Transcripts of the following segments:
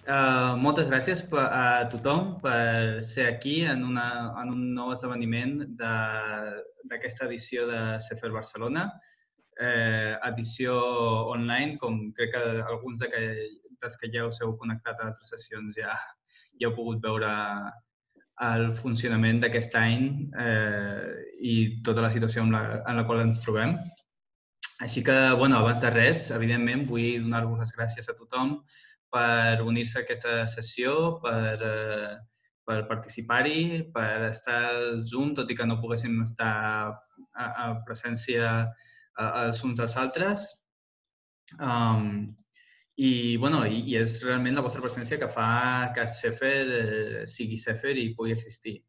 Moltes gràcies a tothom per ser aquí en un nou esdeveniment d'aquesta edició de CEFER Barcelona. Edició online, com crec que alguns dels que ja us heu connectat a altres sessions ja heu pogut veure el funcionament d'aquest any i tota la situació en la qual ens trobem. Així que, abans de res, evidentment, vull donar-vos les gràcies a tothom per unir-se a aquesta sessió, per participar-hi, per estar al Zoom, tot i que no poguéssim estar a presència els uns dels altres. I és realment la vostra presència que fa que CEFER sigui CEFER i pugui existir.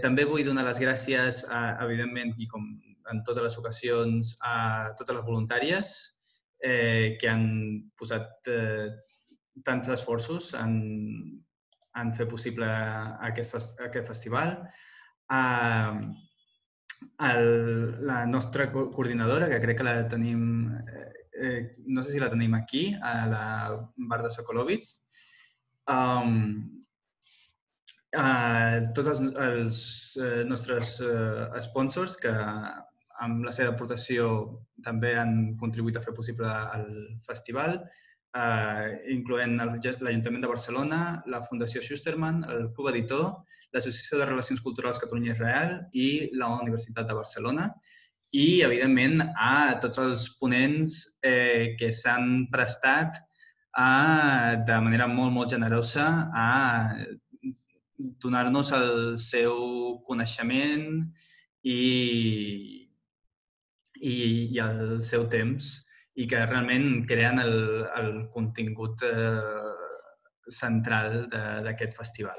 També vull donar les gràcies, evidentment, i com en totes les ocasions, a totes les voluntàries que han posat tants esforços en fer possible aquest festival. La nostra coordinadora, que crec que la tenim, no sé si la tenim aquí, a la Barda Sokolovitz. Tots els nostres sponsors que amb la seva aportació també han contribuït a fer possible el festival, incloent l'Ajuntament de Barcelona, la Fundació Schusterman, el Club Editor, l'Associació de Relacions Culturals Catalunya-Israel i la Universitat de Barcelona. I, evidentment, a tots els ponents que s'han prestat de manera molt, molt generosa a donar-nos el seu coneixement i el seu temps i que realment creen el contingut central d'aquest festival.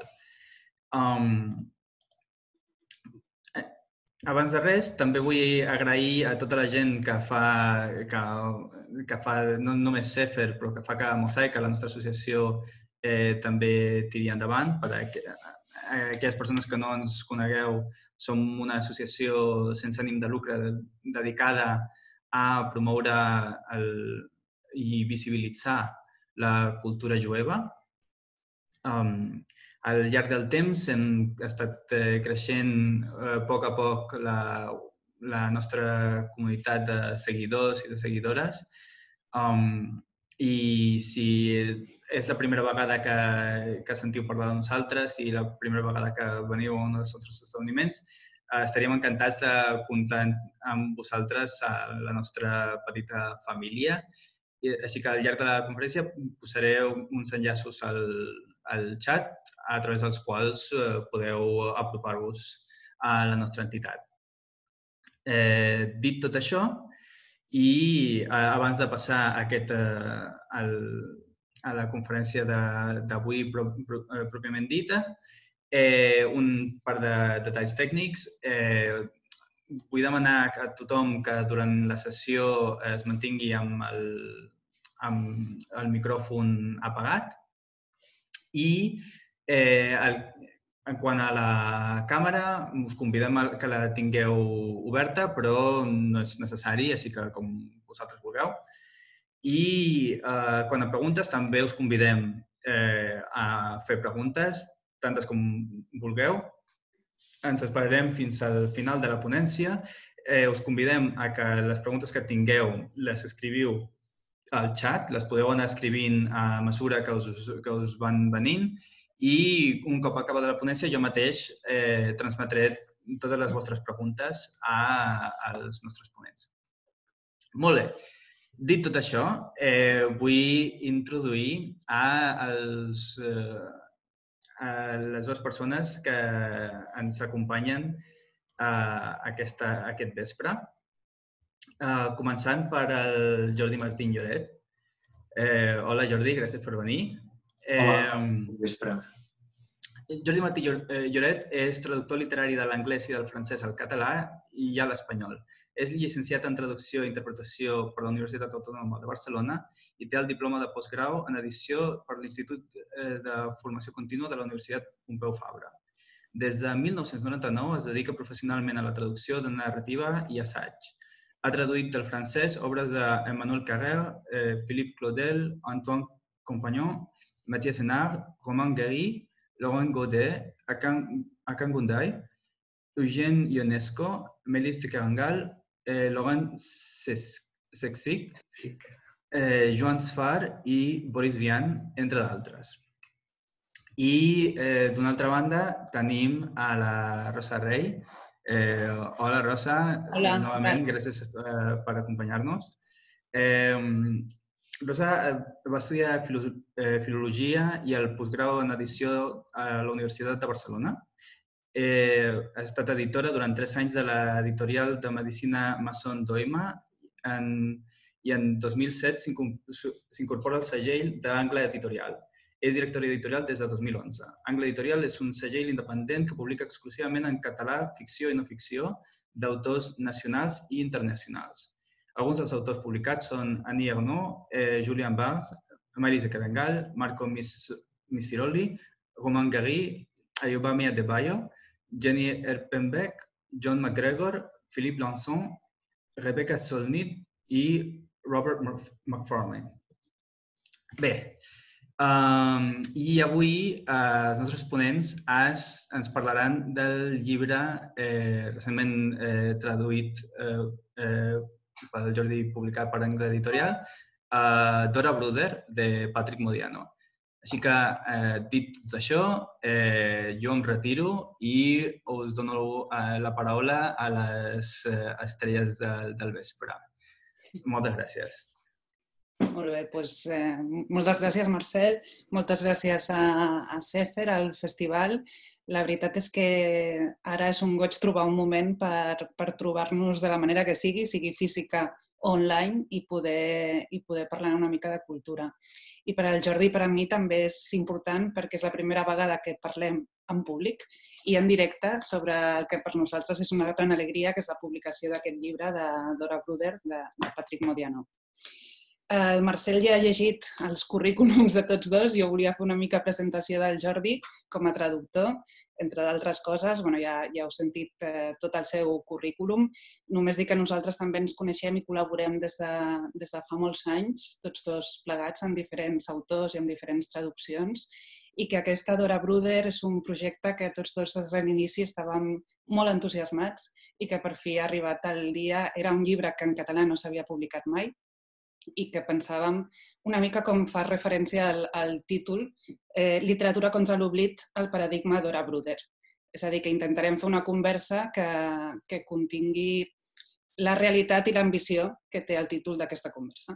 Abans de res, també vull agrair a tota la gent que fa no només CEFER, però que fa que Mosaic, la nostra associació, també tiri endavant. Per a aquelles persones que no ens conegueu, som una associació sense ànim de lucre dedicada a promoure i visibilitzar la cultura jueva. Al llarg del temps hem estat creixent a poc la nostra comunitat de seguidors i de seguidores. I si és la primera vegada que sentiu parlar de nosaltres i la primera vegada que veniu a un dels nostres esdeveniments, estaríem encantats de comptar amb vosaltres a la nostra petita família. Així que al llarg de la conferència posaré uns enllaços al xat a través dels quals podeu apropar-vos a la nostra entitat. Dit tot això, i abans de passar a la conferència d'avui pròpiament dita, un par de detalls tècnics. Vull demanar a tothom que durant la sessió es mantingui amb el micròfon apagat i quant a la càmera, us convidem que la tingueu oberta, però no és necessari, així que com vosaltres vulgueu. I quant a preguntes, també us convidem a fer preguntes, tantes com vulgueu. Ens esperarem fins al final de la ponència. Us convidem a que les preguntes que tingueu les escriviu al xat, les podeu anar escrivint a mesura que us van venint i un cop acabada la ponència jo mateix transmetré totes les vostres preguntes als nostres ponents. Molt bé. Dit tot això, vull introduir a les dues persones que ens acompanyen aquest vespre. Començant per el Jordi Martín Lloret. Hola, Jordi, gràcies per venir. Hola, bon vespre. Jordi Martí Lloret és traductor literari de l'anglès i del francès al català i a l'espanyol. És llicenciat en traducció i interpretació per la Universitat Autònoma de Barcelona i té el diploma de postgrau en edició per l'Institut de Formació Contínua de la Universitat Pompeu Fabra. Des de 1999 es dedica professionalment a la traducció de narrativa i assaig. Ha traduït del francès obres d'Emmanuel Carrère, Philippe Claudel, Antoine Compagnon Mathias Sénard, Romain Gary, Laurent Godet, Akan Gundai, Eugène Ionesco, Mélisse de Carangal, Laurent Sexic, Joan Sfar i Boris Vian, entre d'altres. I d'una altra banda tenim a la Rosa Rey. Hola, Rosa. Hola. Novament, gràcies per acompanyar-nos. Rosa va estudiar Filologia i el postgrau en edició a la Universitat de Barcelona. Ha estat editora durant 3 anys de l'editorial de medicina Masson Doima i en 2007 s'incorpora al segell d'Angle Editorial. És directora editorial des de 2011. Angle Editorial és un segell independent que publica exclusivament en català ficció i no ficció d'autors nacionals i internacionals. Alguns dels autors publicats són Annie Ernaux, Julian Barnes, Maryse de Carangal, Marco Misiroli, Romain Gary, Ayobami Adebayo, Jenny Erpenbeck, John McGregor, Philippe Lançon, Rebecca Solnit i Robert McFarlane. Bé, i avui els nostres ponents ens parlaran del llibre recentment traduït pel Jordi, publicat per Angle Editorial, Dora Bruder, de Patrick Modiano. Així que, dit tot això, jo em retiro i us dono la paraula a les estrelles del vespre. Moltes gràcies. Molt bé, doncs moltes gràcies, Marcel. Moltes gràcies a Sefer, al festival. La veritat és que ara és un goig trobar un moment per trobar-nos de la manera que sigui física online i poder parlar una mica de cultura. I per al Jordi i per a mi també és important perquè és la primera vegada que parlem en públic i en directe sobre el que per nosaltres és una gran alegria, que és la publicació d'aquest llibre de Dora Bruder, de Patrick Modiano. El Marcel ja ha llegit els currículums de tots dos. Jo volia fer una mica presentació del Jordi com a traductor. Entre d'altres coses, ja heu sentit tot el seu currículum. Només dir que nosaltres també ens coneixem i col·laborem des de fa molts anys, tots dos plegats amb diferents autors i amb diferents traduccions, i que aquesta Dora Bruder és un projecte que tots dos des de l'inici estàvem molt entusiasmats i que per fi ha arribat el dia. Era un llibre que en català no s'havia publicat mai, i que pensàvem una mica com fa referència al títol, Literatura contra l'oblit, el paradigma Dora Bruder. És a dir, que intentarem fer una conversa que contingui la realitat i l'ambició que té el títol d'aquesta conversa.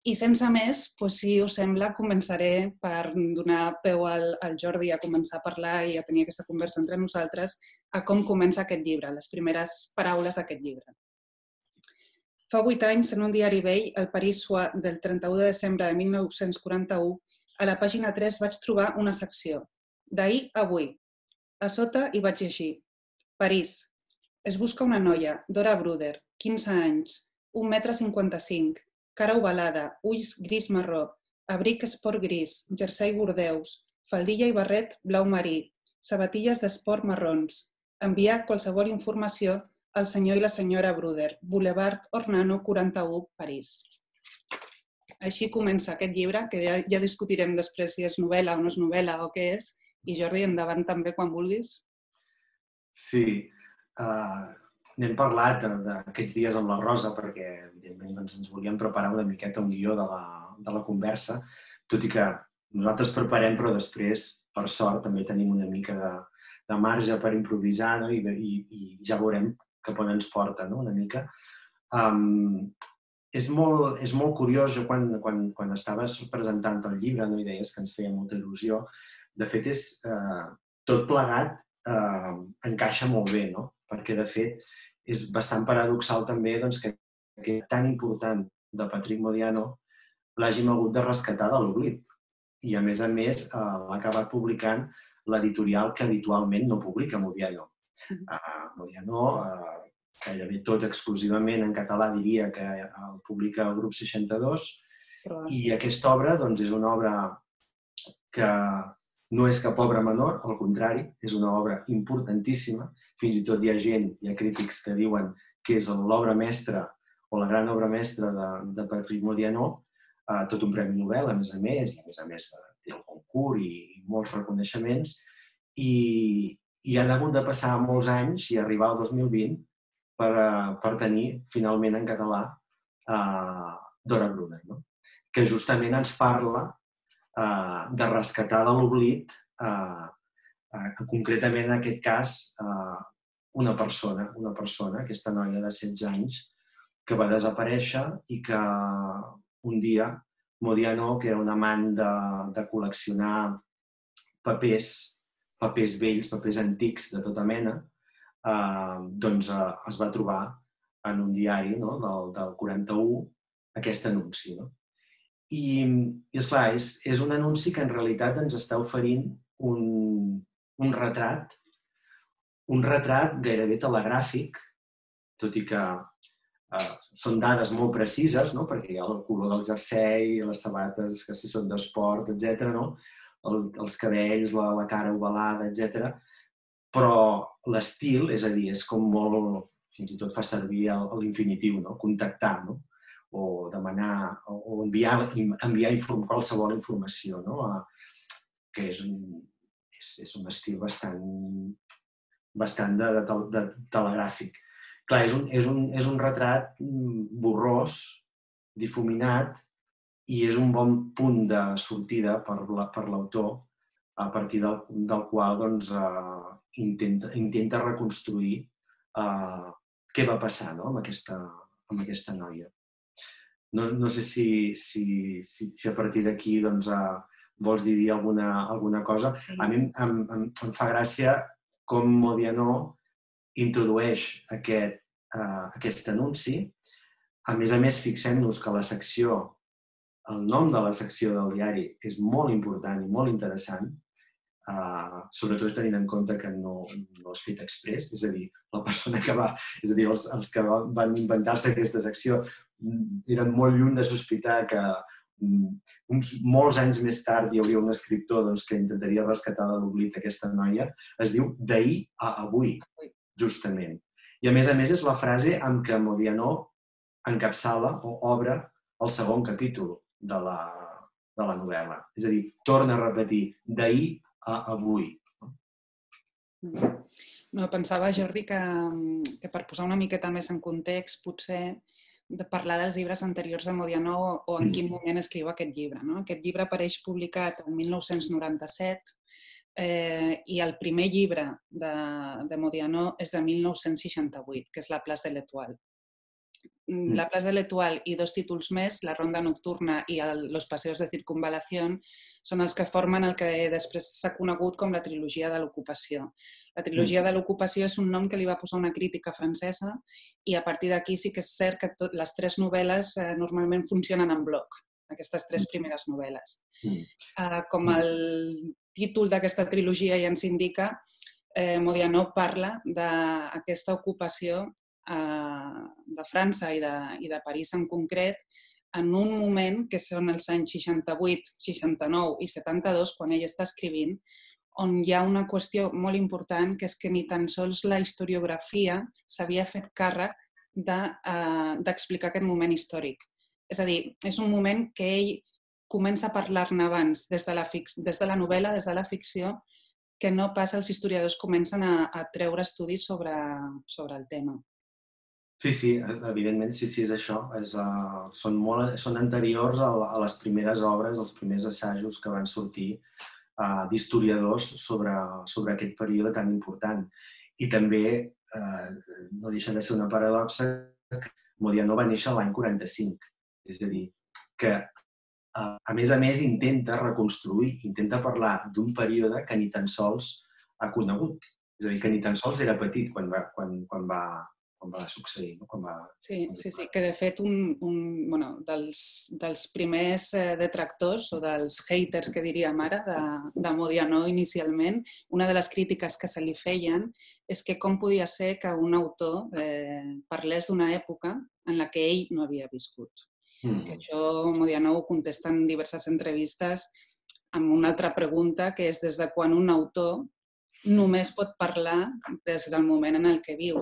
I sense més, si us sembla, començaré per donar peu al Jordi a començar a parlar i a tenir aquesta conversa entre nosaltres a com comença aquest llibre, les primeres paraules d'aquest llibre. Fa 8 anys, en un diari vell, el París Soir del 31 de desembre de 1941, a la pàgina 3 vaig trobar una secció. D'ahir a avui. A sota hi vaig llegir. París. Es busca una noia, Dora Bruder, 15 anys, 1,55 m, cara ovalada, ulls gris-marró, abric esport gris, jersei bordeus, faldilla i barret blau marí, sabatilles d'esport marrons. Enviar qualsevol informació al senyor i la senyora Bruder, Boulevard Ornano 41, París. Així comença aquest llibre, que ja discutirem després si és novel·la o no és novel·la o què és. I Jordi, endavant també quan vulguis. Sí, n'hem parlat d'aquests dies amb la Rosa perquè, evidentment, ens volíem preparar una miqueta un guió de la conversa, tot i que nosaltres preparem, però després, per sort, també tenim una mica de marge per improvisar i ja veurem cap on ens porta una mica. És molt curiós, jo quan estaves presentant el llibre i deies que ens feia molta il·lusió, de fet tot plegat encaixa molt bé, perquè de fet és bastant paradoxal també que aquest tan important de Patrick Modiano l'hàgim hagut de rescatar de l'oblit. I a més l'ha acabat publicant l'editorial que habitualment no publica Modiano. Modiano, gairebé tot exclusivament en català, diria que el publica el grup 62, i aquesta obra és una obra que no és cap obra menor, al contrari, és una obra importantíssima. Fins i tot hi ha crítics que diuen que és l'obra mestra o la gran obra mestra de Patrick Modiano, tot un premi Nobel, a més, i a més té el concurs i molts reconeixements, i han hagut de passar molts anys i arribar al 2020 per tenir finalment en català Dora Bruder, no? Que justament ens parla de rescatar de l'oblit, concretament en aquest cas, una persona, aquesta noia de 16 anys, que va desaparèixer i que un dia Modiano, que era un amant de col·leccionar papers vells, papers antics de tota mena, doncs es va trobar en un diari del 41 aquest anunci. I esclar, és un anunci que en realitat ens està oferint un retrat gairebé telegràfic, tot i que són dades molt precises, perquè hi ha el color del jersei, les sabates que si són d'esport, etc., els cabells, la cara ovalada, etc. Però l'estil, és a dir, és com molt, fins i tot fa servir l'infinitiu, contactar, o demanar, o enviar qualsevol informació, que és un estil bastant telegràfic. Clar, és un retrat borrós, difuminat, i és un bon punt de sortida per l'autor, a partir del qual intenta reconstruir què va passar amb aquesta noia. No sé si a partir d'aquí vols dir alguna cosa. A mi em fa gràcia com Modiano introdueix aquest anunci. A més, fixem-nos que el nom de la secció del diari és molt important i molt interessant, sobretot tenint en compte que no és fet exprés, és a dir, la persona que va, és a dir, els que van inventar-se aquesta secció eren molt lluny de sospitar que molts anys més tard hi hauria un escriptor que intentaria rescatar de l'oblit aquesta noia. Es diu d'ahir a avui, justament. I a més és la frase amb què Modiano encapçala o obre el segon capítol de la novel·la. És a dir, torna a repetir d'ahir a avui. No, pensava, Jordi, que per posar una miqueta més en context, potser de parlar dels llibres anteriors de Modiano o en quin moment escriu aquest llibre. Aquest llibre apareix publicat el 1997 i el primer llibre de Modiano és de 1968, que és La Place de l'Étoile. La Place de l'Étoile i dos títols més, La Ronda Nocturna i Los Paseos de Circunvalación, són els que formen el que després s'ha conegut com la trilogia de l'ocupació. La trilogia de l'ocupació és un nom que li va posar una crítica francesa i a partir d'aquí sí que és cert que les tres novel·les normalment funcionen en bloc, aquestes tres primeres novel·les. Com el títol d'aquesta trilogia ja ens indica, Modiano parla d'aquesta ocupació de França i de París en concret en un moment que són els anys 68, 69 i 72, quan ell està escrivint, on hi ha una qüestió molt important, que és que ni tan sols la historiografia s'havia fet càrrec d'explicar aquest moment històric. És a dir, és un moment que ell comença a parlar-ne abans, des de la novel·la, des de la ficció, que no pas els historiadors comencen a treure estudis sobre el tema. Sí, evidentment, sí, és això. Són anteriors a les primeres obres, als primers assajos que van sortir d'historiadors sobre aquest període tan important. I també, no deixa de ser una paradoxa, que Modiano va néixer l'any 45. És a dir, que a més intenta reconstruir, intenta parlar d'un període que ni tan sols ha conegut. És a dir, que ni tan sols era petit quan va succeir. Sí, que de fet dels primers detractors o dels haters, que diríem ara, de Modiano inicialment, una de les crítiques que se li feien és que com podia ser que un autor parlés d'una època en la que ell no havia viscut. Que això Modiano ho contesta en diverses entrevistes amb una altra pregunta, que és des de quan un autor només pot parlar des del moment en el que viu.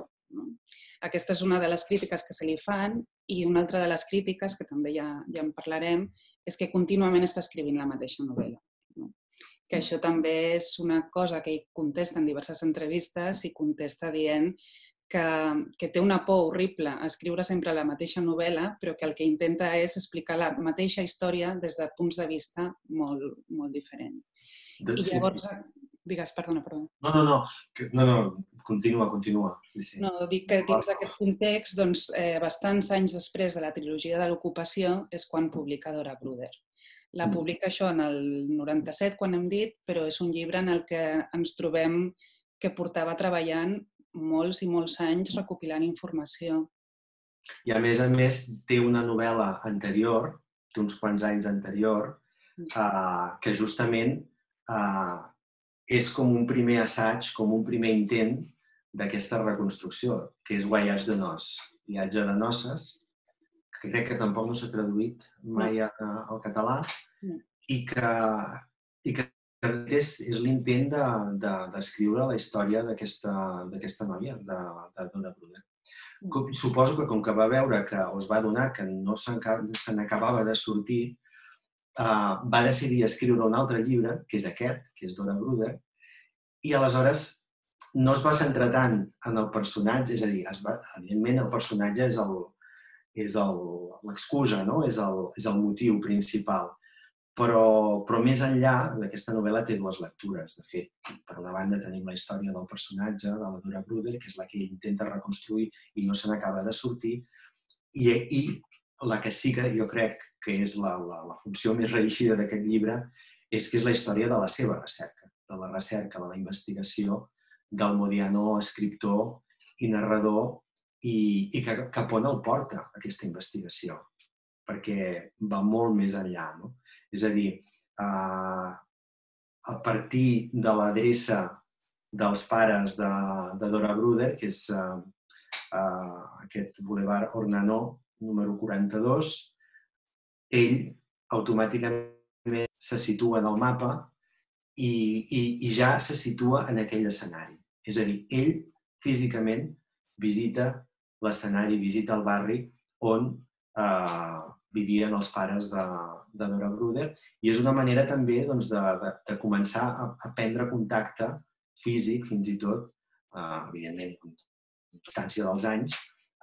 Aquesta és una de les crítiques que se li fan, i una altra de les crítiques, que també ja en parlarem, és que contínuament està escrivint la mateixa novel·la. que això també és una cosa que ell contesta en diverses entrevistes i contesta dient que té una por horrible a escriure sempre la mateixa novel·la, però que el que intenta és explicar la mateixa història des de punts de vista molt, molt diferents. I llavors... Digues, perdona. No, continua. Sí. No, dic que dins d'aquest context, doncs, bastants anys després de la trilogia de l'ocupació és quan publica Dora Bruder. La publica això en el 97, quan hem dit, però és un llibre en el que ens trobem que portava treballant molts i molts anys recopilant informació. I a més té una novel·la anterior, d'uns quants anys anterior, que justament és com un primer assaig, com un primer intent d'aquesta reconstrucció, que és Voyage de Noces, Viatge de Noces, que crec que tampoc no s'ha traduït mai al català, i que és l'intent d'escriure la història d'aquesta noia, de Dora Bruder. Suposo que com que va veure o es va adonar que no se n'acabava de sortir, va decidir escriure un altre llibre, que és aquest, que és Dora Bruder, i aleshores no es va centrar tant en el personatge, és a dir, evidentment el personatge és l'excusa, no? És el motiu principal. Però més enllà, aquesta novel·la té dues lectures. De fet, per una banda tenim la història del personatge, de la Dora Bruder, que és la que intenta reconstruir i no se n'acaba de sortir, i la que sí que jo crec que és la funció més reeixida d'aquest llibre és que és la història de la seva recerca, de la investigació del Modiano, escriptor i narrador, i cap on el porta aquesta investigació, perquè va molt més enllà, no? És a dir, a partir de l'adreça dels pares de Dora Bruder, que és aquest Boulevard Ornano, número 42, ell automàticament se situa en el mapa i ja se situa en aquell escenari. És a dir, ell físicament visita l'escenari, visita el barri on vivien els pares de Dora Bruder, i és una manera també de començar a prendre contacte físic, fins i tot, evidentment, en distància dels anys,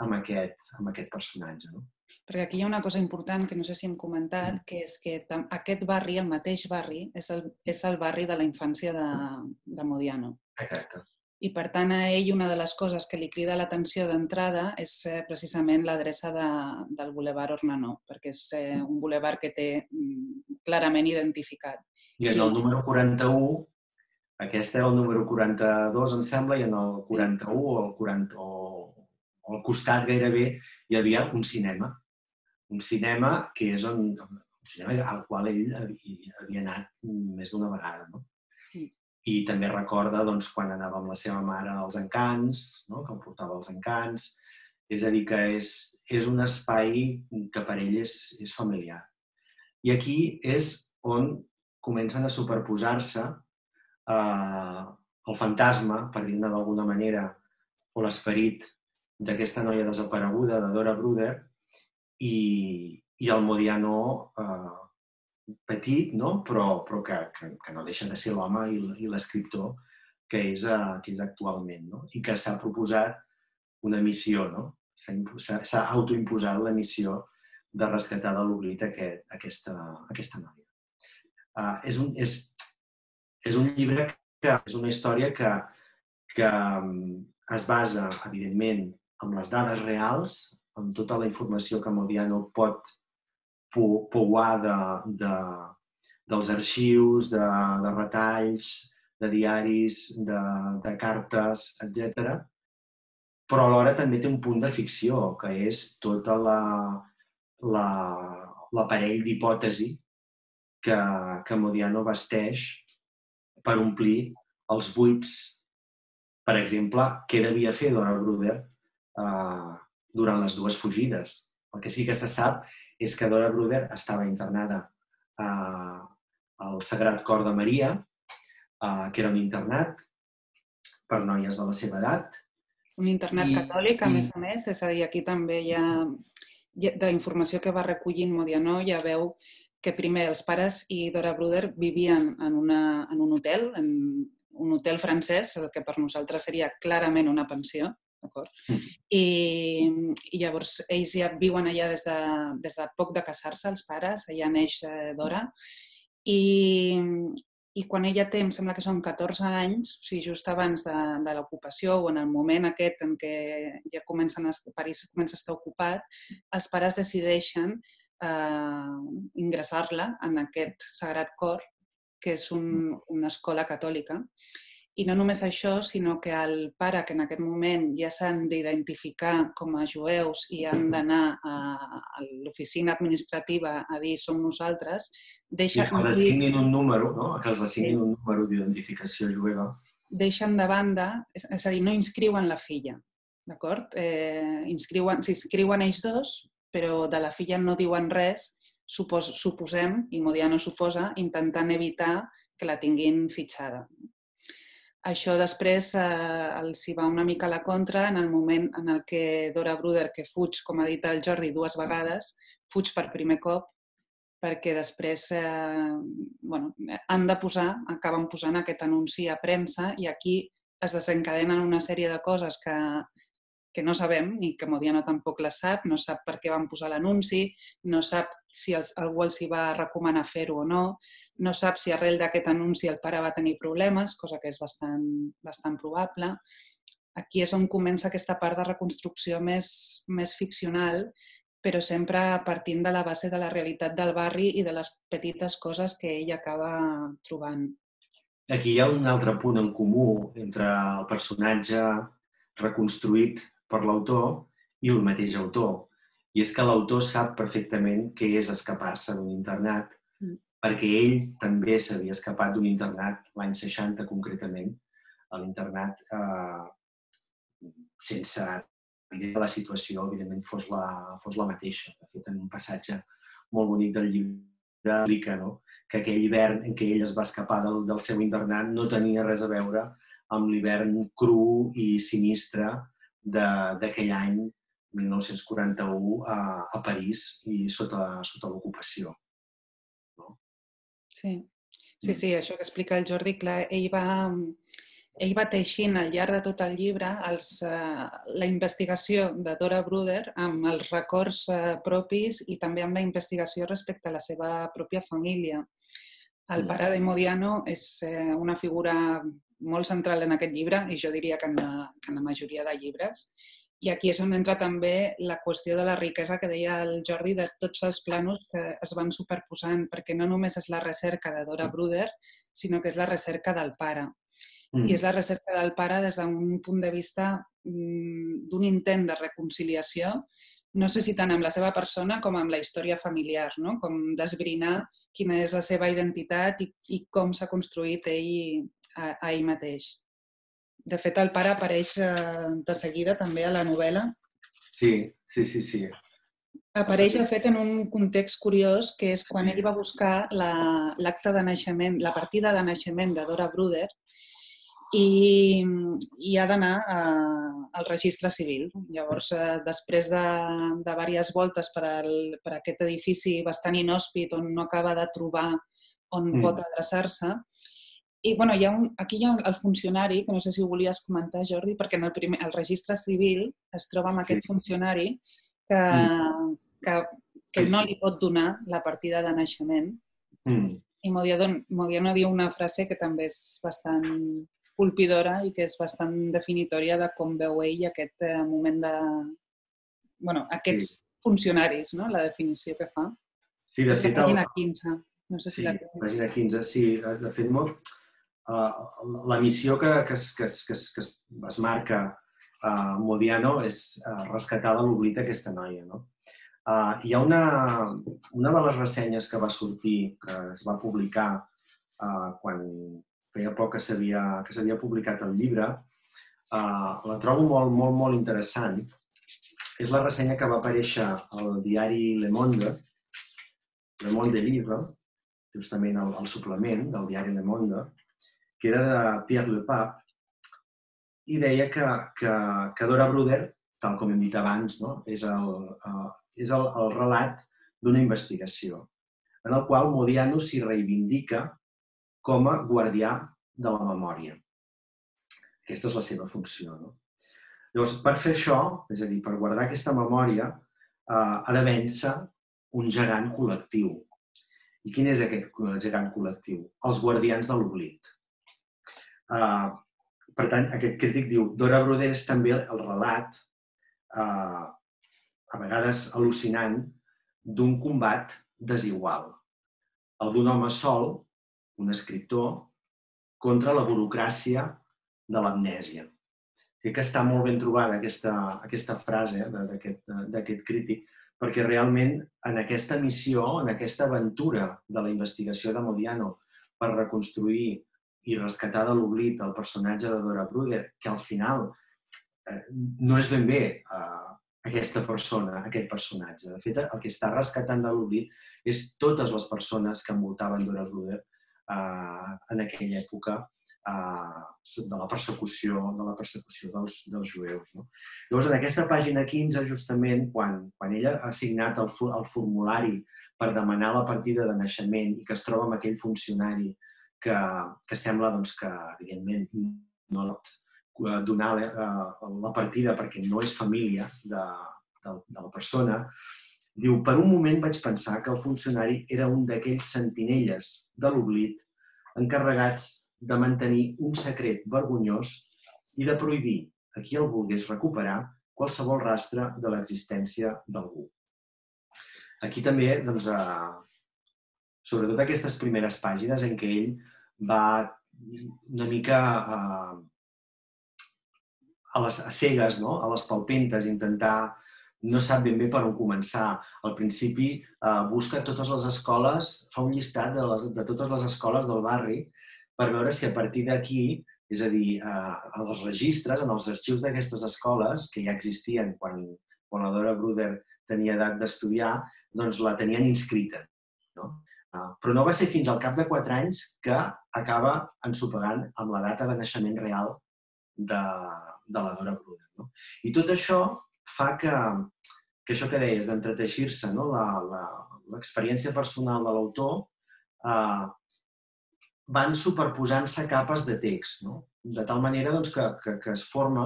amb aquest personatge. Perquè aquí hi ha una cosa important que no sé si hem comentat, que és que aquest barri, el mateix barri, és el barri de la infància de Modiano. Exacte. I, per tant, a ell una de les coses que li crida l'atenció d'entrada és precisament l'adreça del Boulevard Ornano, perquè és un boulevard que té clarament identificat. I en el número 41, aquest era el número 42, em sembla, i en el 41 o al costat gairebé hi havia un cinema. Un cinema que és al qual ell havia anat més d'una vegada, no? I també recorda quan anava amb la seva mare als encants, que el portava als encants. És a dir, que és un espai que per ell és familiar. I aquí és on comencen a superposar-se el fantasma, per dir-ne d'alguna manera, o l'esperit d'aquesta noia desapareguda, de Dora Bruder, i el Modiano petit, però que no deixa de ser l'home i l'escriptor que és actualment, i que s'ha proposat una missió, s'ha autoimposat la missió de rescatar de l'oblit aquesta noia. És un llibre que és una història que es basa, evidentment, en les dades reals, amb tota la informació que Modiano pot pouar dels arxius, de retalls, de diaris, de cartes, etc. Però alhora també té un punt de ficció, que és tota l'aparell d'hipòtesi que Modiano vesteix per omplir els buits. Per exemple, què devia fer Dora Bruder durant les dues fugides? El que sí que se sap és que Dora Bruder estava internada al Sagrat Cor de Maria, que era un internat per noies de la seva edat. Un internat catòlic, a més, és a dir, aquí també hi ha, de la informació que va recollint Modiano, ja veu que primer els pares i Dora Bruder vivien en un hotel francès, el que per nosaltres seria clarament una pensió, d'acord? I llavors ells ja viuen allà des de poc de casar-se, els pares, allà neix Dora, i quan ella té, em sembla que són 14 anys, o sigui, just abans de l'ocupació o en el moment aquest en què ja París comença a estar ocupat, els pares decideixen ingressar-la en aquest Sagrat Cor, que és una escola catòlica. I no només això, sinó que el pare, que en aquest moment ja s'han d'identificar com a jueus i han d'anar a l'oficina administrativa a dir som nosaltres, deixa... I que els assignin un número, no? Que els assignin un número d'identificació jueva. Deixen de banda, és a dir, no inscriuen la filla, d'acord? S'inscriuen ells dos, però de la filla no diuen res, suposem, i Modiano suposa, intentant evitar que la tinguin fitxada. Això després els hi va una mica a la contra en el moment en el que Dora Bruder, que fuig, com ha dit el Jordi, 2 vegades, fuig per primer cop, perquè després acaben posant aquest anunci a premsa i aquí es desencadenen una sèrie de coses que no sabem i que Modiano tampoc la sap, no sap per què van posar l'anunci, no sap si algú els hi va recomanar fer-ho o no, no sap si arrel d'aquest anunci el pare va tenir problemes, cosa que és bastant probable. Aquí és on comença aquesta part de reconstrucció més ficcional, però sempre partint de la base de la realitat del barri i de les petites coses que ell acaba trobant. Aquí hi ha un altre punt en comú entre el personatge reconstruït per l'autor i el mateix autor. I és que l'autor sap perfectament què és escapar-se d'un internat, perquè ell també s'havia escapat d'un internat l'any 60 concretament, a l'internat sense que la situació evidentment fos la mateixa. De fet, en un passatge molt bonic del llibre explica que aquell hivern en què ell es va escapar del seu internat no tenia res a veure amb l'hivern cru i sinistre d'aquell any 1941 a París i sota l'ocupació. Sí, això que explica el Jordi, clar, ell va teixint al llarg de tot el llibre la investigació de Dora Bruder amb els records propis i també amb la investigació respecte a la seva pròpia família. El pare de Modiano és una figura molt central en aquest llibre i jo diria que en la majoria de llibres. I aquí és on entra també la qüestió de la riquesa que deia el Jordi de tots els plànols que es van superposant, perquè no només és la recerca de Dora Bruder, sinó que és la recerca del pare. I és la recerca del pare des d'un punt de vista d'un intent de reconciliació, no sé si tant amb la seva persona com amb la història familiar, no? Com d'esbrinar quina és la seva identitat i com s'ha construït ell a ell mateix. De fet, el pare apareix de seguida també a la novel·la. Sí. Apareix, de fet, en un context curiós, que és quan ell va buscar l'acte de naixement, la partida de naixement de Dora Bruder, i ha d'anar al registre civil. Llavors, després de diverses voltes per aquest edifici bastant inhòspit on no acaba de trobar on pot adreçar-se, i aquí hi ha el funcionari, que no sé si ho volies comentar, Jordi, perquè en el registre civil es troba amb aquest funcionari que no li pot donar la partida de naixement. I Modiano diu una frase que també és bastant colpidora i que és bastant definitòria de com veu ell aquest moment de... aquests funcionaris, no? La definició que fa. Sí, de fet... Pàgina 15. No sé si la tens. Pàgina 15, sí. De fet, la missió que es marca Modiano és rescatar de l'oblit aquesta noia. Hi ha una de les ressenyes que va sortir, que es va publicar quan feia poc que s'havia publicat el llibre, la trobo molt interessant. És la ressenya que va aparèixer al diari Le Monde Livre, justament al suplement del diari Le Monde, que era de Pierre Lepap, i deia que Dora Bruder, tal com hem dit abans, és el relat d'una investigació. en el qual Modiano s'hi reivindica com a guardià de la memòria. Aquesta és la seva funció. Llavors, per fer això, és a dir, per guardar aquesta memòria, ha de vèncer un gegant col·lectiu. I quin és aquest gegant col·lectiu? Els guardians de l'oblit. Per tant, aquest crític diu Dora Bruder és també el relat, a vegades al·lucinant, d'un combat desigual. El d'un home sol, un escriptor, contra la burocràcia de l'amnèsia. Crec que està molt ben trobada aquesta frase d'aquest crític, perquè realment en aquesta missió, en aquesta aventura de la investigació de Modiano per reconstruir i rescatar de l'oblit el personatge de Dora Bruder, que al final no és ben bé aquesta persona, aquest personatge. De fet, el que està rescatant de l'oblit és totes les persones que envoltaven Dora Bruder en aquella època de la persecució dels jueus. Llavors, en aquesta pàgina 15, justament, quan ella ha signat el formulari per demanar la partida de naixement i que es troba amb aquell funcionari que sembla que, evidentment, no pot donar la partida perquè no és família de la persona, diu, per un moment vaig pensar que el funcionari era un d'aquells sentinelles de l'oblit encarregats de mantenir un secret vergonyós i de prohibir a qui el volgués recuperar qualsevol rastre de l'existència d'algú. Aquí també, sobretot aquestes primeres pàgines en què ell va una mica a les cegues, a les palpentes, intentar no sap ben bé per on començar. Al principi busca totes les escoles, fa un llistat de totes les escoles del barri per veure si a partir d'aquí, és a dir, els registres, en els arxius d'aquestes escoles, que ja existien quan la Dora Bruder tenia edat d'estudiar, doncs la tenien inscrita. Però no va ser fins al cap de 4 anys que acaba ensopegant amb la data de naixement real de la Dora Bruder. I tot això fa que això que deies, d'entreteixir-se, l'experiència personal de l'autor, van superposant-se capes de text, de tal manera que es forma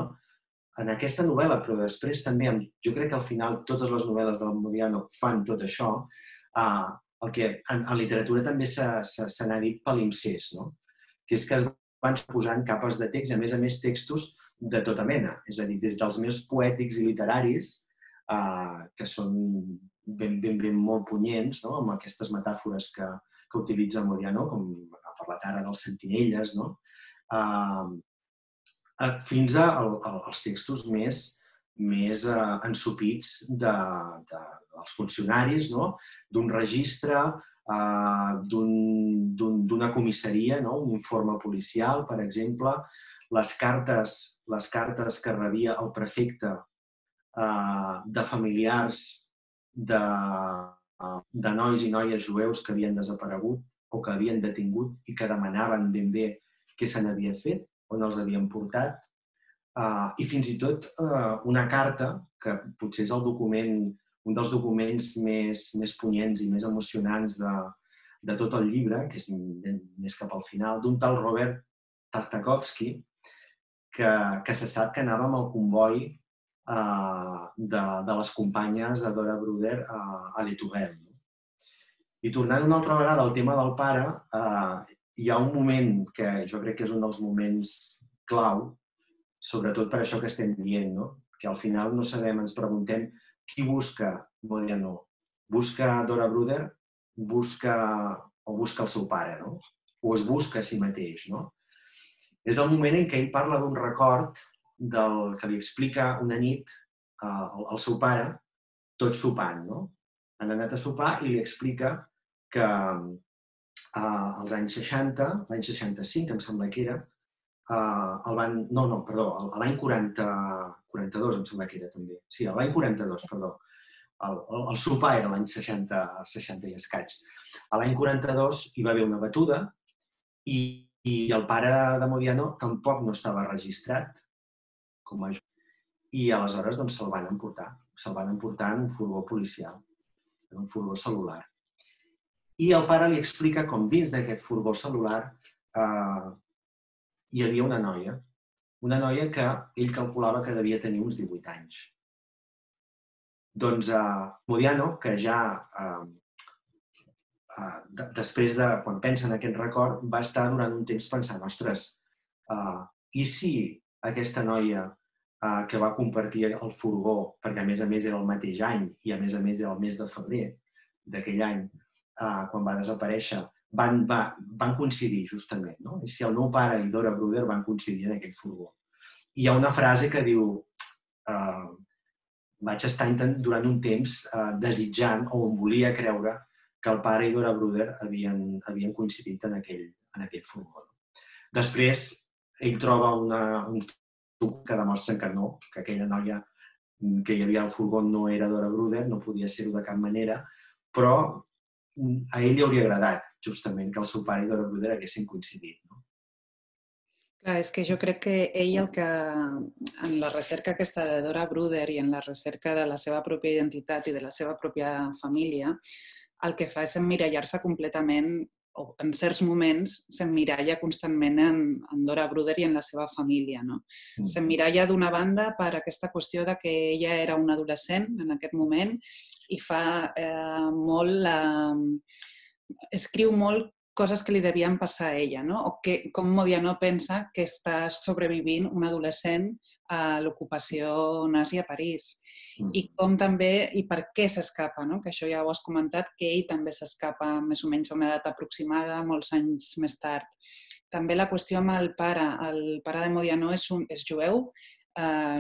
en aquesta novel·la, però després també, jo crec que al final totes les novel·les del Modiano fan tot això, el que en literatura també se n'ha dit palimpsest, que és que es van posant capes de text i, a més, textos de tota mena. És a dir, des dels més poètics i literaris, que són ben molt punyents, amb aquestes metàfores que utilitza Modiano, com ha parlat ara dels sentinelles, fins als textos més ensopits dels funcionaris, d'un registre, d'una comissaria, un informe policial, per exemple, les cartes que rebia el prefecte de familiars de nois i noies jueus que havien desaparegut o que havien detingut i que demanaven ben bé què se n'havia fet, on els havien portat, i fins i tot una carta, que potser és un dels documents més punyents i més emocionants de tot el llibre, que és més cap al final, d'un tal Robert Tartakovsky, que se sap que anava amb el comboi de les companyes de Dora Bruder a l'Etourelle. I tornant una altra vegada al tema del pare, hi ha un moment que jo crec que és un dels moments clau, sobretot per això que estem dient, que al final no sabem, ens preguntem qui busca Modiano. Busca Dora Bruder o busca el seu pare, o es busca a si mateix. És el moment en què ell parla d'un record que li explica una nit al seu pare, tot sopant. Han anat a sopar i li explica que als anys 60, l'any 65, em sembla que era, l'any 42, em sembla que era també. Sí, l'any 42, perdó. El sopar era l'any 60 i escaig. L'any 42 hi va haver una batuda i el pare de Modiano tampoc no estava registrat com a jueu. I aleshores se'l van emportar. Se'l van emportar en un furgó policial, en un furgó cel·lular. I el pare li explica com dins d'aquest furgó cel·lular hi havia una noia que ell calculava que devia tenir uns 18 anys. Doncs Modiano, que ja després de, quan pensa en aquest record, va estar durant un temps pensant, ostres, i si aquesta noia que va compartir el furgó, perquè a més era el mateix any i a més era el mes de febrer d'aquell any, quan va desaparèixer, van coincidir justament, no? I si el meu pare i Dora Bruder van coincidir en aquell furgó. I hi ha una frase que diu vaig estar durant un temps desitjant o em volia creure que el pare i Dora Bruder havien coincidit en aquell furgó. Després, ell troba uns documents que demostren que no, que aquella noia que hi havia al furgó no era Dora Bruder, no podia ser-ho de cap manera, però a ell li hauria agradat, justament, que el seu pare i Dora Bruder haguessin coincidit. Clar, és que jo crec que ell en la recerca aquesta de Dora Bruder i en la recerca de la seva pròpia identitat i de la seva pròpia família, el que fa és emmirallar-se completament, o en certs moments s'emmiralla constantment en Dora Bruder i en la seva família. S'emmiralla d'una banda per aquesta qüestió de que ella era una adolescent en aquest moment i fa escriu molt coses que li devien passar a ella, no? O com Modiano pensa que està sobrevivint un adolescent a l'ocupació nazi a París. I com també, i per què s'escapa, no? Que això ja ho has comentat, que ell també s'escapa més o menys a una edat aproximada, molts anys més tard. També la qüestió amb el pare de Modiano és jueu,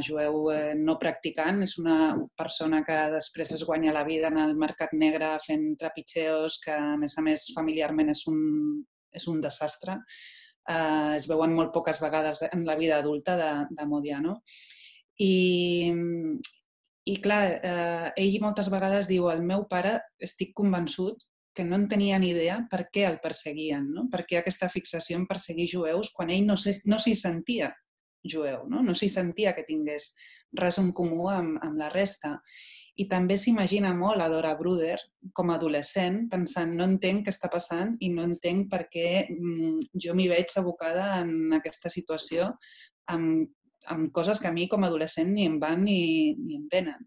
jueu no practicant, és una persona que després es guanya la vida en el mercat negre fent trepitgeos, que a més familiarment és un desastre. Es veuen molt poques vegades en la vida adulta de Modiano. I clar, ell moltes vegades diu, el meu pare estic convençut que no en tenia ni idea per què el perseguien, no? Per què aquesta fixació en perseguir jueus quan ell no s'hi sentia jueu, no s'hi sentia que tingués res en comú amb la resta. I també s'imagina molt a Dora Bruder com a adolescent pensant no entenc què està passant i no entenc per què jo m'hi veig abocada en aquesta situació amb coses que a mi com a adolescent ni em van ni em venen.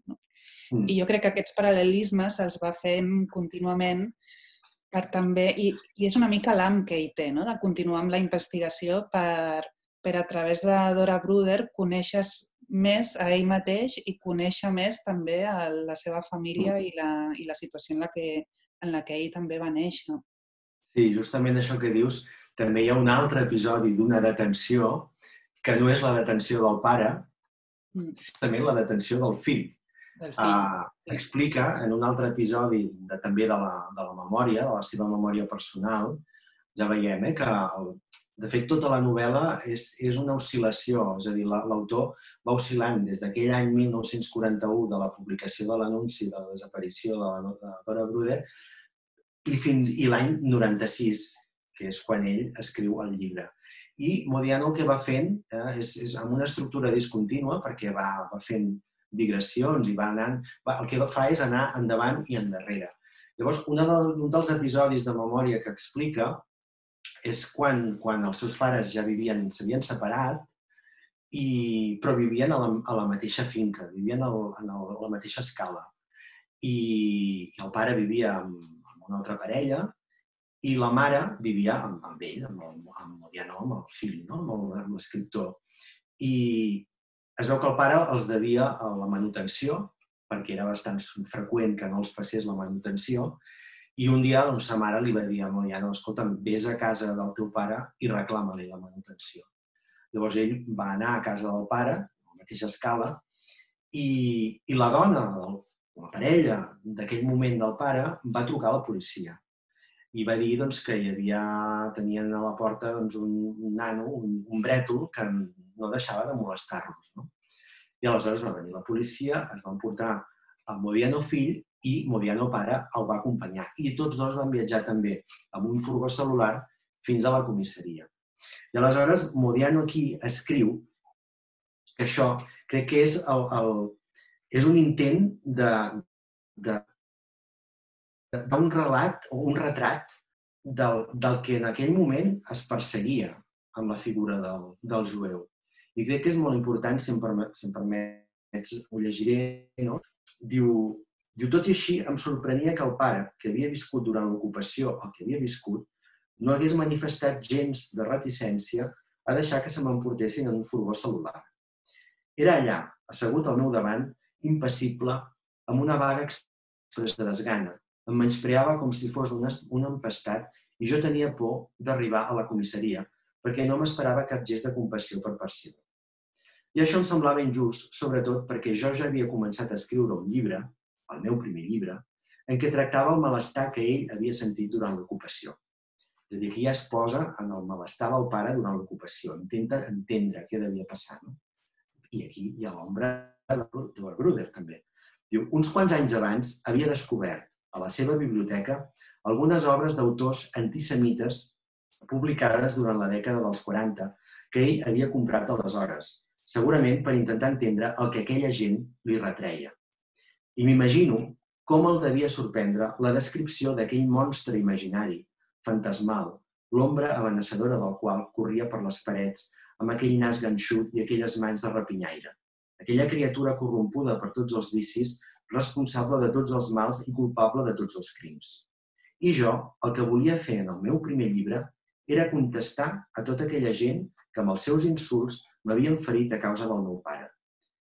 I jo crec que aquests paral·lelismes se'ls va fent contínuament per també, i és una mica l'ham que ell té, de continuar amb la investigació per a través de Dora Bruder conèixer més a ell mateix i conèixer més també a la seva família i la situació en la que ell també va néixer. Sí, justament això que dius, també hi ha un altre episodi d'una detenció que no és la detenció del pare, sinó la detenció del fill. Explica en un altre episodi també de la memòria, de la seva memòria personal, ja veiem que de fet, tota la novel·la és una oscil·lació, és a dir, l'autor va oscil·lant des d'aquell any 1941 de la publicació de l'anunci de la desaparició de Dora Bruder i l'any 96, que és quan ell escriu el llibre. I Modiano el que va fent és amb una estructura discontínua, perquè va fent digressions i el que fa és anar endavant i endarrere. Llavors, un dels episodis de memòria que explica és quan els seus pares ja s'havien separat, però vivien a la mateixa finca, vivien a la mateixa escala. I el pare vivia amb una altra parella i la mare vivia amb ell, amb Modiano, amb el fill, amb l'escriptor. I es veu que el pare els devia la manutenció, perquè era bastant freqüent que no els passés la manutenció, i un dia sa mare li va dir a Modiano, escolta'm, vés a casa del teu pare i reclama-li la manutenció. Llavors ell va anar a casa del pare, a la mateixa escala, i la dona, la parella d'aquell moment del pare, va trucar a la policia i va dir que tenien a la porta un nano, un brètol, que no deixava de molestar-los. I aleshores va venir la policia, es van portar el Modiano fill i Modiano pare el va acompanyar. I tots dos van viatjar també amb un furgó cel·lular fins a la comissaria. I aleshores Modiano aquí escriu que això crec que és un intent de d'un relat o un retrat del que en aquell moment es perseguia amb la figura del jueu. I crec que és molt important, si em permets, ho llegiré, no? Diu, tot i així, em sorprenia que el pare, que havia viscut durant l'ocupació el que havia viscut, no hagués manifestat gens de reticència a deixar que se m'emportessin en un furgó cel·lular. Era allà, assegut al meu davant, impassible, amb una vaga expressió de desgana. Em menyspreava com si fos un empestat i jo tenia por d'arribar a la comissaria perquè no m'esperava cap gest de compassió per part seva. I això em semblava injust, sobretot perquè jo ja havia començat a escriure un llibre, el meu primer llibre, en què tractava el malestar que ell havia sentit durant l'ocupació. És a dir, aquí ja es posa en el malestar del pare durant l'ocupació, intenta entendre què devia passar. No? I aquí hi ha l'ombra de Bruder, també. Diu, uns quants anys abans havia descobert a la seva biblioteca algunes obres d'autors antisemites publicades durant la dècada dels 40 que ell havia comprat aleshores, segurament per intentar entendre el que aquella gent li retreia. I m'imagino com el devia sorprendre la descripció d'aquell monstre imaginari, fantasmal, l'ombra amenaçadora del qual corria per les parets amb aquell nas ganxut i aquelles mans de rapinyaire. Aquella criatura corrompuda per tots els vicis, responsable de tots els mals i culpable de tots els crims. I jo, el que volia fer en el meu primer llibre era contestar a tota aquella gent que amb els seus insults m'havien ferit a causa del meu pare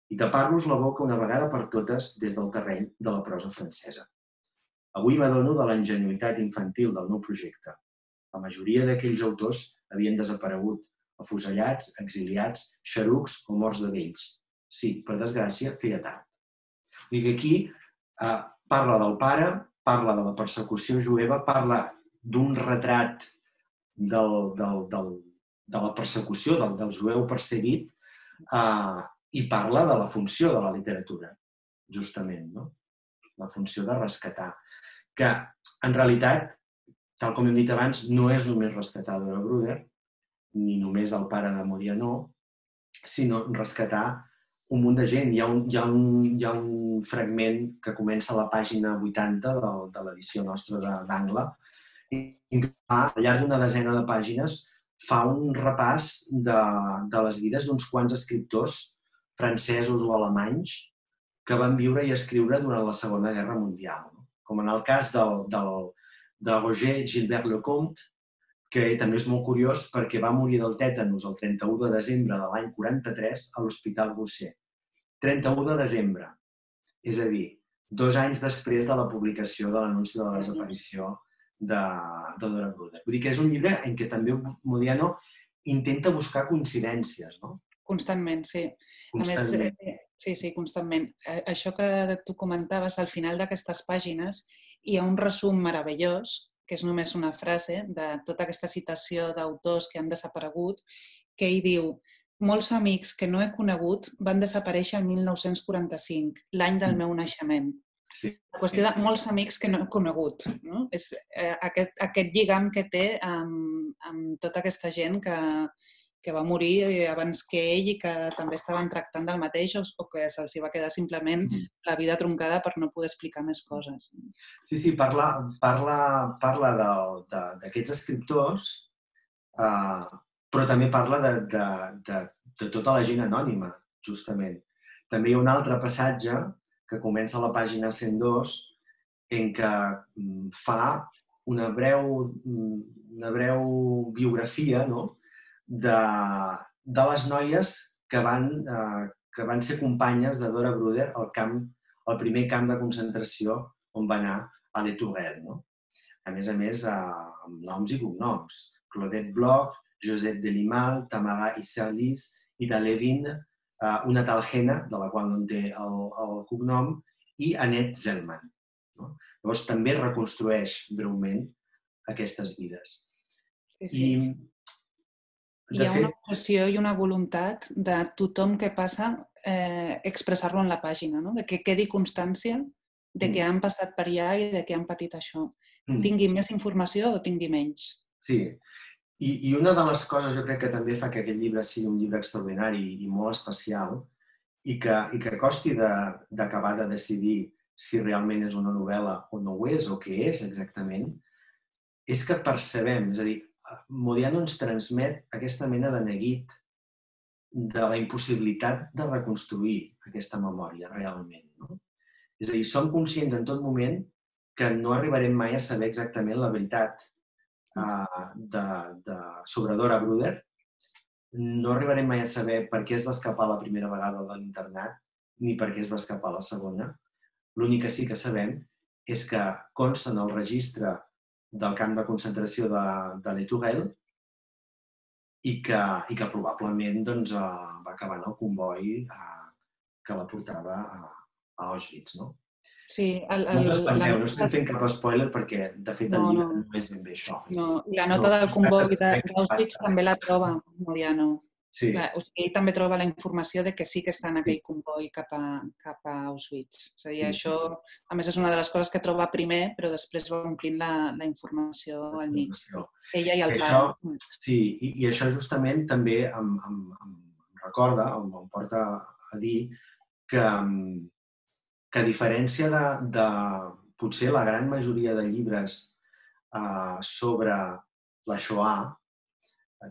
i tapar-los la boca una vegada per totes des del terreny de la prosa francesa. Avui m'adono de la ingenuïtat infantil del meu projecte. La majoria d'aquells autors havien desaparegut, afusellats, exiliats, xerucs o morts de vells. Sí, per desgràcia, feia tard. I aquí parla del pare, parla de la persecució jueva, parla d'un retrat de la persecució del jueu perseguit i parla de la funció de la literatura, justament, no? La funció de rescatar. Que, en realitat, tal com hem dit abans, no és només rescatar Dora Bruder, ni només el pare de Modiano, sinó rescatar un munt de gent. Hi ha un fragment que comença a la pàgina 80 de l'edició nostra d'Angle, i al llarg d'una desena de pàgines fa un repàs de les vides d'uns quants escriptors francesos o alemanys que van viure i escriure durant la Segona Guerra Mundial. Com en el cas de Roger Gilbert Lecomte, que també és molt curiós perquè va morir del tètanus el 31 de desembre de l'any 43 a l'Hospital Gosset. 31 de desembre, és a dir, 2 anys després de la publicació de l'anunci de la desaparició de Dora Bruder. Vull dir que és un llibre en què també Modiano intenta buscar coincidències, no? Constantment, sí. Constantment. A més, sí, constantment. Això que tu comentaves, al final d'aquestes pàgines hi ha un resum meravellós, que és només una frase, de tota aquesta citació d'autors que han desaparegut, que ell diu: molts amics que no he conegut van desaparèixer el 1945, l'any del meu naixement. Sí. La qüestió de molts amics que no he conegut, no? És aquest lligam que té amb tota aquesta gent que va morir abans que ell i que també estaven tractant del mateix o que se'ls va quedar simplement la vida troncada per no poder explicar més coses. Sí, parla d'aquests escriptors, però també parla de tota la gent anònima, justament. També hi ha un altre passatge que comença a la pàgina 102 en què fa una breu biografia, no?, de les noies que van ser companyes de Dora Bruder al primer camp de concentració on va anar a Les Tourelles. No? A més, amb noms i cognoms. Claudette Bloch, Josette Delimal, Tamara Isserlis, Ida Levin, una tal Hena, de la qual no en té el cognom, i Annette Zellman. No? Llavors, també reconstrueix breument aquestes vides. Sí. Hi ha una obsessió i una voluntat de tothom que passa expressar-lo en la pàgina, no? De que quedi constància de que han passat per allà i de que han patit això. Tingui més informació o tingui menys. Sí, i una de les coses jo crec que també fa que aquest llibre sigui un llibre extraordinari i molt especial i que costi d'acabar de decidir si realment és una novel·la o no ho és, o què és exactament, és que percebem, és a dir, Modiano ens transmet aquesta mena de neguit de la impossibilitat de reconstruir aquesta memòria realment. No? És a dir, som conscients en tot moment que no arribarem mai a saber exactament la veritat sobre Dora Bruder, no arribarem mai a saber per què es va escapar la primera vegada de l'internat ni per què es va escapar la segona. L'únic que sí que sabem és que consta en el registre del camp de concentració de Les Tourelles i que probablement va acabar en el comboi que la portava a Auschwitz. No? Sí, No us espanteu, no estem fent cap spoiler perquè, de fet, el llibre no és ben bé això. No, i la nota del comboi d'Auschwitz també la troba Modiano. Sí. O sigui, ell també troba la informació de que sí que està en aquell comboi cap a Auschwitz. És a dir, això, a més, és una de les coses que troba primer, però després va omplint la informació al mig. Ella i el pare. Sí, i això justament també em recorda, em porta a dir que a diferència de potser la gran majoria de llibres sobre la Shoah,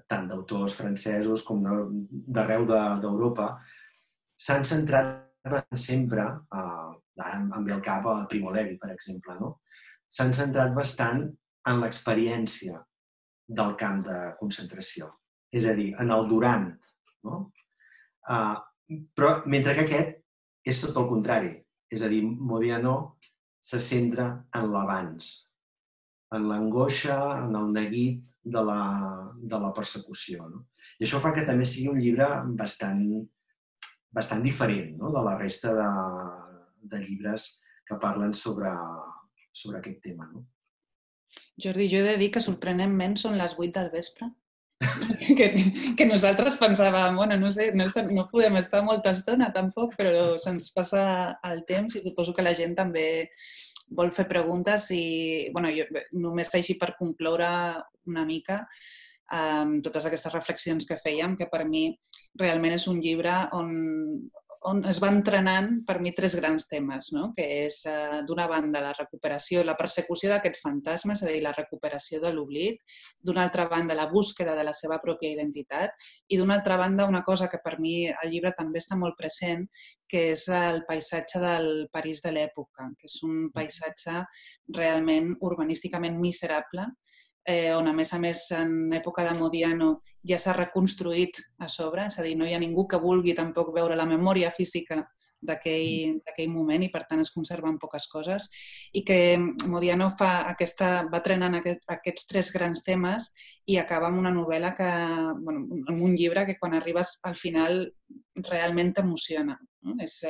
tant d'autors francesos com d'arreu d'Europa, s'han centrat sempre, ara em ve al cap a Primo Levi, per exemple, no? S'han centrat bastant en l'experiència del camp de concentració, és a dir, en el durant. No? Però mentre que aquest és tot el contrari, és a dir, Modiano se centra en l'abans, en l'angoixa, en el neguit de la persecució. No? I això fa que també sigui un llibre bastant diferent, no? De la resta de llibres que parlen sobre aquest tema. No? Jordi, jo he de dir que sorprenentment són les 8 del vespre. Que nosaltres pensàvem, bueno, no sé, no podem estar molta estona tampoc, però se'ns passa el temps i suposo que la gent també vol fer preguntes i, bueno, jo només així per concloure una mica totes aquestes reflexions que fèiem, que per mi realment és un llibre on es va entrenant per mi 3 grans temes, no? Que és, d'una banda, la recuperació, la persecució d'aquest fantasma, és a dir, la recuperació de l'oblit, d'una altra banda, la búsqueda de la seva pròpia identitat i d'una altra banda, una cosa que per mi el llibre també està molt present, que és el paisatge del París de l'època, que és un paisatge realment urbanísticament miserable, on a més, en època de Modiano ja s'ha reconstruït a sobre, és a dir, no hi ha ningú que vulgui tampoc veure la memòria física d'aquell moment i, per tant, es conserven poques coses. I que Modiano va trenant aquests 3 grans temes i acaba amb una novel·la amb un llibre que quan arribes al final realment t'emociona. És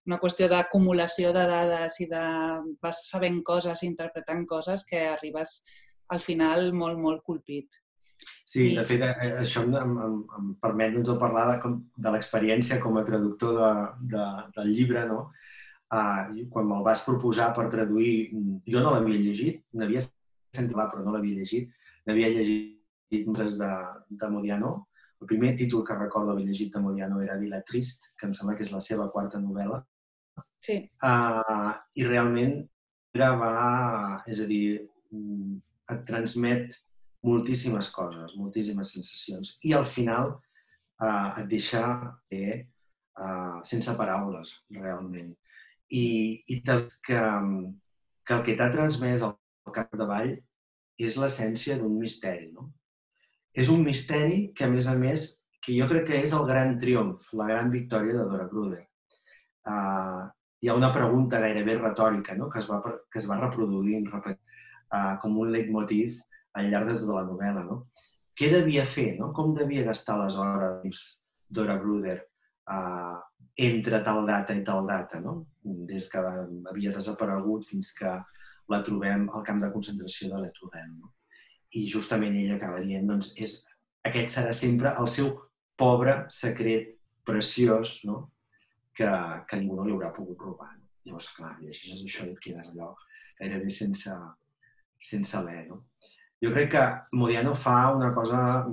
una qüestió d'acumulació de dades i vas sabent coses, interpretant coses que arribes al final molt colpit. Sí, de fet, això em permet parlar de l'experiència com a traductor del llibre. No? Quan me'l vas proposar per traduir, jo no l'havia llegit, n'havia sentit parlar, però no l'havia llegit. N'havia llegit llibres de Modiano. El primer títol que recordo haver llegit de Modiano era Vila Trist, que em sembla que és la seva 4ª novel·la. Sí. I realment és a dir, et transmet moltíssimes coses, moltíssimes sensacions. I al final et deixa sense paraules, realment. I que el que t'ha transmès al capdavall és l'essència d'un misteri. No? És un misteri que, a més, que jo crec que és el gran triomf, la gran victòria de Dora Bruder. Hi ha una pregunta gairebé retòrica, no? que es va reproduint, com un leitmotiv al llarg de tota la novel·la. No? Què devia fer? No? Com devia gastar les hores Dora Bruder entre tal data i tal data, no? Des que havia desaparegut fins que la trobem al camp de concentració de Les Tourelles. No? I justament ella acaba dient aquest serà sempre el seu pobre secret preciós, no? que ningú no li haurà pogut robar. No? Llavors, clar, llegeixes això i et quedes allò gairebé sense alè. No? Jo crec que Modiano fa una cosa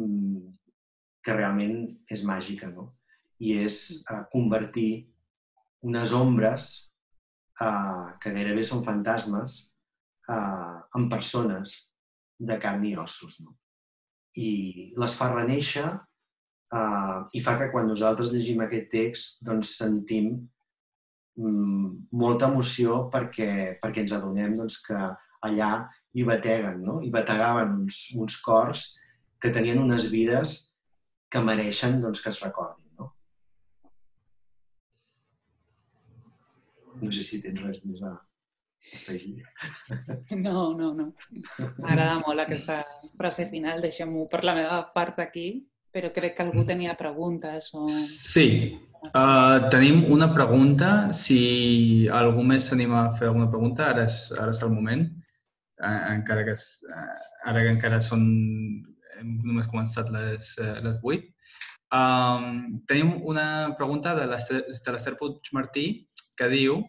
que realment és màgica, no? I és convertir unes ombres que gairebé són fantasmes, en persones de carn i ossos. No? I les fa renéixer i fa que quan nosaltres llegim aquest text doncs, sentim molta emoció perquè ens adonem doncs, que allà hi bateguen, no? Hi bategaven uns cors que tenien unes vides que mereixen doncs, que es recordin. No? No sé si tens res més a afegir. No. M'agrada molt aquesta frase final. Deixem-ho per la meva part aquí, però crec que algú tenia preguntes o... Sí. Tenim una pregunta. Si algú més s'anima a fer alguna pregunta, ara és el moment. Encara que encara hem només començat les 8. Tenim una pregunta de l'Ester Puigmartí que diu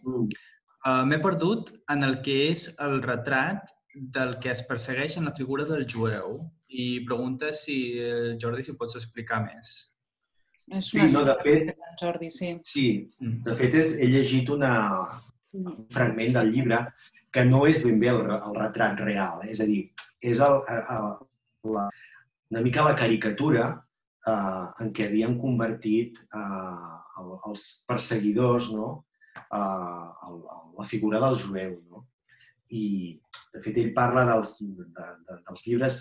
m'he perdut en el que és el retrat del que es persegueix en la figura del jueu i pregunta si, Jordi, si pots explicar més. És una cita de Jordi, sí. Sí, de fet he llegit un fragment del llibre que no és ben bé el retrat real, és a dir, és una mica la caricatura en què havien convertit els perseguidors, no? La figura del jueu. No? I, de fet, ell parla dels llibres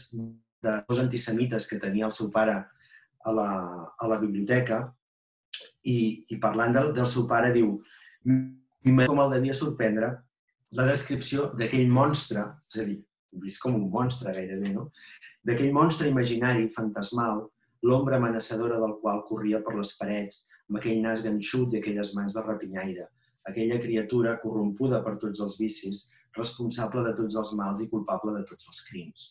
de dos antisemites que tenia el seu pare a la biblioteca i parlant del seu pare diu com el devia sorprendre la descripció d'aquell monstre, és a dir, vist com un monstre gairebé, no? D'aquell monstre imaginari, fantasmal, l'ombra amenaçadora del qual corria per les parets, amb aquell nas ganxut i aquelles mans de rapinyaire, aquella criatura corrompuda per tots els vicis, responsable de tots els mals i culpable de tots els crims.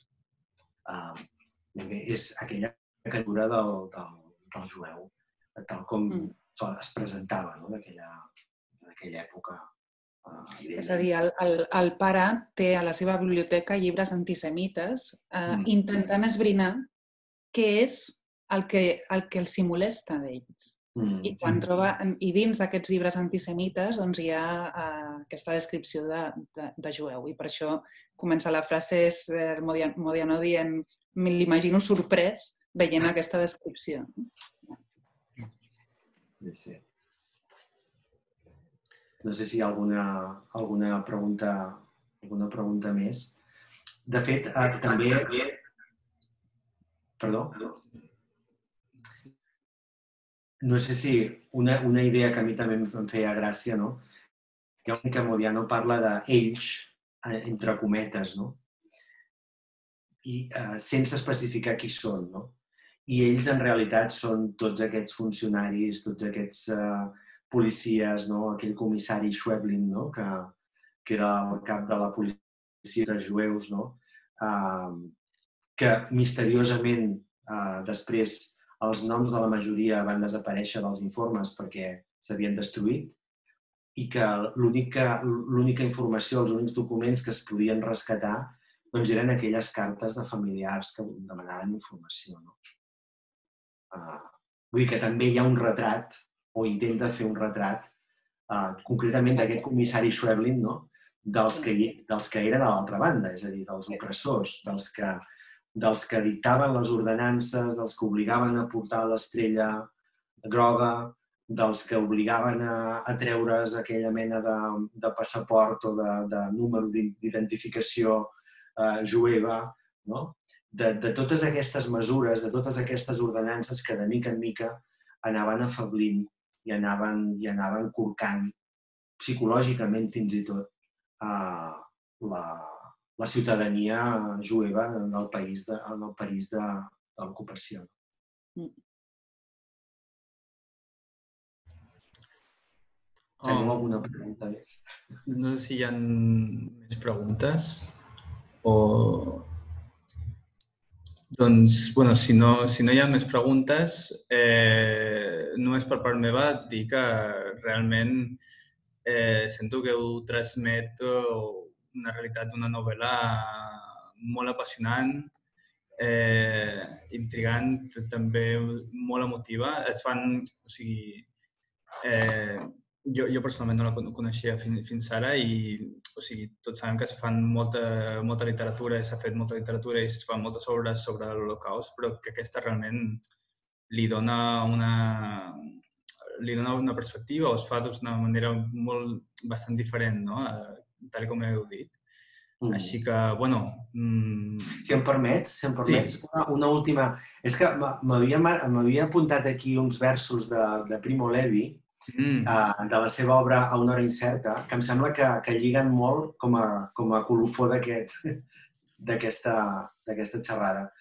És aquella caricatura del jueu, tal com es presentava, no? d'aquella època. És a dir, el pare té a la seva biblioteca llibres antisemites intentant esbrinar què és el que els molesta d'ells. I dins d'aquests llibres antisemites doncs, hi ha aquesta descripció de jueu. I per això comença la frase Modiano dient m'imagino sorprès veient aquesta descripció. Sí. No sé si hi ha alguna pregunta més. De fet, també... Perdó? No sé si una idea que a mi també em feia gràcia, no? Que Modiano parla d'ells, entre cometes, no? I sense especificar qui són, no? I ells, en realitat, són tots aquests funcionaris, tots aquests policies, no? Aquell comissari Schweblin, no? que era el cap de la policia dels jueus, no? Que misteriosament després els noms de la majoria van desaparèixer dels informes perquè s'havien destruït i que l'única informació, els únics documents que es podien rescatar doncs eren aquelles cartes de familiars que demanaven informació. No? Vull dir que també hi ha un retrat, o intenta fer un retrat, concretament d'aquest comissari Schweblin, no? dels que eren a l'altra banda, és a dir, dels opressors, dels que dictaven les ordenances, dels que obligaven a portar l'estrella groga, dels que obligaven a treure's aquella mena de passaport o de número d'identificació jueva, no? De totes aquestes mesures, de totes aquestes ordenances que de mica en mica anaven afablint i anaven corcant psicològicament fins i tot la ciutadania jueva en el país de l'ocupació. Teniu alguna pregunta més? No sé si hi ha més preguntes o... Doncs, bueno, si no hi ha més preguntes, només per part meva dir que realment sento que heu transmet una realitat d'una novel·la molt apassionant, intrigant, també molt emotiva. Es fan, o sigui, jo personalment no la coneixia fins ara i, o sigui, tots sabem que es fan molta literatura i s'ha fet molta literatura i es fan moltes obres sobre l'Holocaust, però que aquesta realment li dona una perspectiva o es fa d'una manera bastant diferent, no? Tal com heu dit. Així que, bueno... Si em permets, una última... És que m'havia apuntat aquí uns versos de Primo Levi, de la seva obra A una hora incerta, que em sembla que lliguen molt com a colofó d'aquesta xerrada,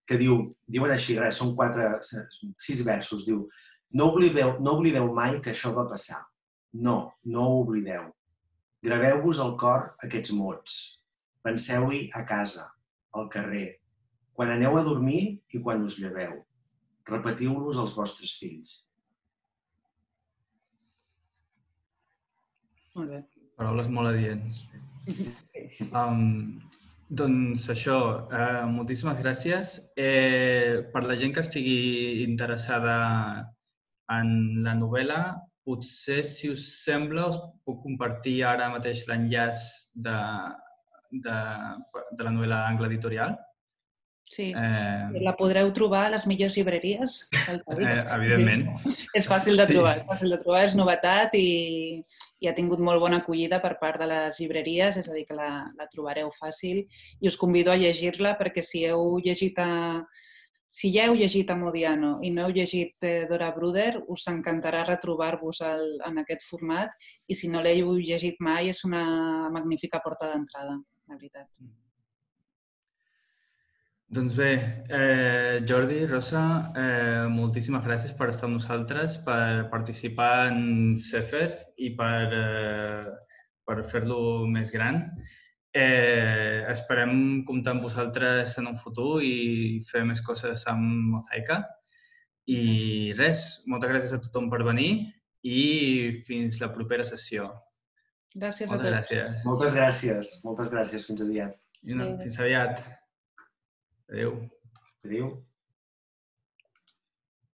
que diuen així, són 6 versos, diu: no oblideu mai que això va passar. No ho oblideu. Graveu-vos al cor aquests mots. Penseu-hi a casa, al carrer, quan aneu a dormir i quan us lleveu. Repetiu-los als vostres fills. Molt bé. Paraules molt adients. Doncs això, moltíssimes gràcies. Per la gent que estigui interessada en la novel·la, potser, si us sembla, us puc compartir ara mateix l'enllaç de la novel·la Angle Editorial. Sí, la podreu trobar a les millors llibreries del país. Evidentment. És fàcil de trobar, és novetat i ha tingut molt bona acollida per part de les llibreries, és a dir, que la trobareu fàcil i us convido a llegir-la perquè si ja heu llegit a Modiano i no heu llegit Dora Bruder, us encantarà retrobar-vos en aquest format i si no l'heu llegit mai és una magnífica porta d'entrada, la veritat. Doncs bé, Jordi, Rosa, moltíssimes gràcies per estar amb nosaltres, per participar en Sefer i per fer-lo més gran. Esperem comptar amb vosaltres en un futur i fer més coses amb Mosaica. I res, moltes gràcies a tothom per venir i fins la propera sessió. Gràcies a tots. Moltes gràcies. Fins aviat. Fins aviat. Adéu. Adéu.